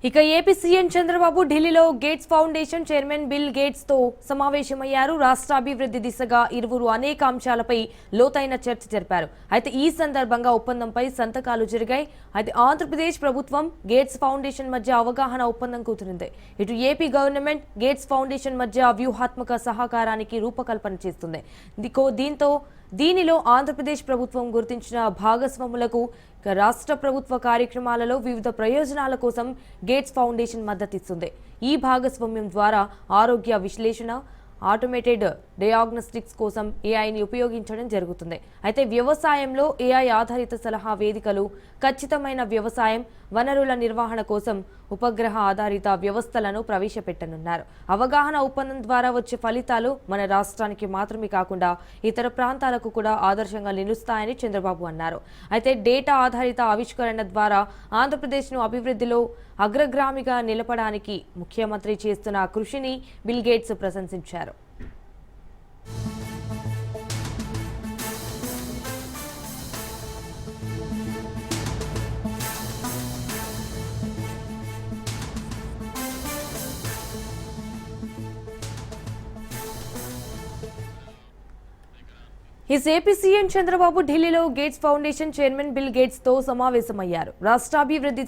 ఇక AP CM Chandrababu ఢిల్లీలో gates foundation chairman bill gates తో సమావేశమయ్యారు. రాష్ట్ర అభివృద్ధి దిశగా ఇరువురు అనేక అంశాలపై లోతైన చర్చ జరిపారు. అయితే ఈ సందర్భంగా ఒప్పందంపై సంతకాలు జరిగాయి. అయితే ఆంధ్రప్రదేశ్ ప్రభుత్వం గేట్స్ ఫౌండేషన్ మధ్య అవగాహన ఒప్పందం కుదిరింది. ఇటు ఏపీ గవర్నమెంట్ గేట్స్ ఫౌండేషన్ మధ్య వ్యూహాత్మక సహకారానికి రూపకల్పన చేస్తుంది. దీనిలో ఆంధ్రప్రదేశ్ ప్రభుత్వం గుర్తించిన భాగస్వాములకు రాష్ట్ర ప్రభుత్వ కార్యక్రమాలలో వివిధ ప్రయోజనాల కోసం గేట్స్ ఫౌండేషన్ మద్దతిస్తుంది. ఈ భాగస్వామ్యం ద్వారా ఆరోగ్య విశ్లేషణ, ఆటోమేటెడ్ డయాగ్నోస్టిక్స్ కోసం ఏఐని ఉపయోగించడం జరుగుతుంది. అయితే వ్యవసాయంలో ఏఐ ఆధారిత సలహా వేదికలు, ఖచ్చితమైన వ్యవసాయం వనరుల నిర్వహణ కోసం ఉపగ్రహ ఆధారిత వ్యవస్థలను ప్రవేశపెట్టనున్నారు. అవగాహన ఒప్పందం ద్వారా వచ్చే ఫలితాలు మన రాష్ట్రానికి మాత్రమే కాకుండా ఇతర ప్రాంతాలకు కూడా ఆదర్శంగా నిలుస్తాయని చంద్రబాబు అన్నారు. అయితే డేటా ఆధారిత ఆవిష్కరణ ద్వారా ఆంధ్రప్రదేశ్ను అభివృద్ధిలో అగ్రగామిగా నిలపడానికి ముఖ్యమంత్రి చేస్తున్న కృషిని బిల్ గేట్స్ ప్రశంసించారు. ఏపీ సీఎం చంద్రబాబు ఢిల్లీలో gates foundation chairman bill gates తో సమావేశమయ్యారు. రాష్ట్రాభివృద్ధి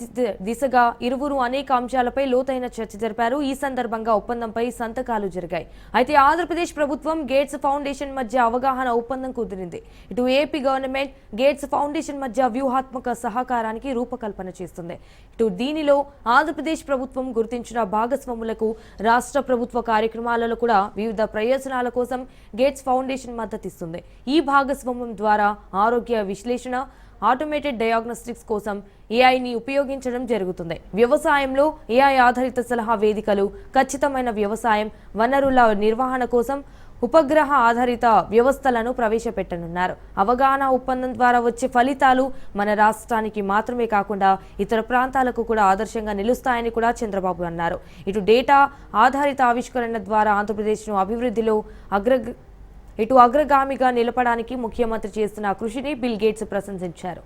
దిశగా ఇరువురు అనేక అంశాలపై లోతైన చర్చ జరిపారు. ఈ సందర్భంగా ఒప్పందంపై సంతకాలు జరిగాయి. అయితే ఆంధ్రప్రదేశ్ ప్రభుత్వం గేట్స్ ఫౌండేషన్ మధ్య అవగాహన ఒప్పందం కుదిరింది. ఇటు ఏపీ గవర్నమెంట్ గేట్స్ ఫౌండేషన్ మధ్య వ్యూహాత్మక సహకారానికి రూపకల్పన చేస్తుంది. ఇటు దీనిలో ఆంధ్రప్రదేశ్ ప్రభుత్వం గుర్తించిన భాగస్వాములకు రాష్ట్ర ప్రభుత్వ కార్యక్రమాలలో కూడా వివిధ ప్రయోజనాల కోసం గేట్స్ ఫౌండేషన్ మద్దతిస్తుంది. ఈ భాగస్వామ్యం ద్వారా ఆరోగ్య విశ్లేషణ, ఆటోమేటెడ్ డయాగ్నోస్టిక్స్ కోసం ఏఐని ఉపయోగించడం జరుగుతుంది. వ్యవసాయంలో ఏఐ ఆధారిత సలహా వేదికలు, ఖచ్చితమైన వ్యవసాయం వనరుల నిర్వహణ కోసం ఉపగ్రహ ఆధారిత వ్యవస్థలను ప్రవేశపెట్టనున్నారు. అవగాహన ఒప్పందం ద్వారా వచ్చే ఫలితాలు మన రాష్ట్రానికి మాత్రమే కాకుండా ఇతర ప్రాంతాలకు కూడా ఆదర్శంగా నిలుస్తాయని కూడా చంద్రబాబు అన్నారు. ఇటు డేటా ఆధారిత ఆవిష్కరణ ద్వారా ఆంధ్రప్రదేశ్ను అభివృద్ధిలో అగ్రగామిగా నిలపడానికి ముఖ్యమంత్రి చేస్తున్న కృషిని బిల్ గేట్స్ ప్రశంసించారు.